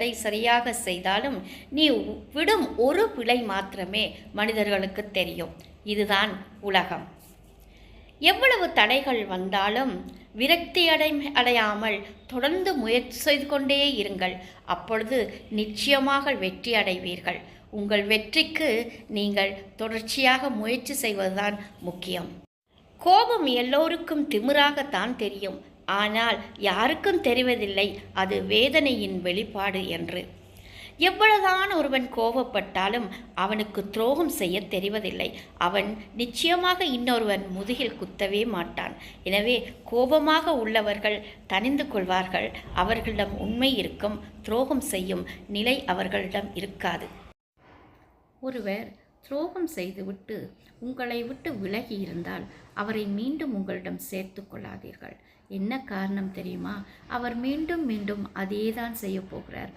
எதை சரியாக செய்தாலும் நீ விடும் ஒரு பிழை மாத்திரமே மனிதர்களுக்கு தெரியும். இதுதான் உலகம். எவ்வளவு தடைகள் வந்தாலும் விரக்தி அடையாமல் தொடர்ந்து முயற்சி செய்து கொண்டே இருங்கள். அப்பொழுது நிச்சயமாக வெற்றி அடைவீர்கள். உங்கள் வெற்றிக்கு நீங்கள் தொடர்ச்சியாக முயற்சி செய்வதுதான் முக்கியம். கோபம் எல்லோருக்கும் திமிராகத்தான் தெரியும். ஆனால் யாருக்கும் தெரிவதில்லை அது வேதனையின் வெளிப்பாடு என்று. எவ்வளவுதான் ஒருவன் கோபப்பட்டாலும் அவனுக்கு துரோகம் செய்ய தெரிவதில்லை. அவன் நிச்சயமாக இன்னொருவன் முதுகில் குத்தவே மாட்டான். எனவே கோபமாக உள்ளவர்கள் தணிந்து கொள்வார்கள். அவர்களிடம் உண்மை இருக்கும். துரோகம் செய்யும் நிலை அவர்களிடம் இருக்காது. ஒருவர் துரோகம் செய்துவிட்டு உங்களை விட்டு விலகி இருந்தால் அவரை மீண்டும் உங்களிடம் சேர்த்து கொள்ளாதீர்கள். என்ன காரணம் தெரியுமா? அவர் மீண்டும் மீண்டும் அதேதான் செய்ய போகிறார்.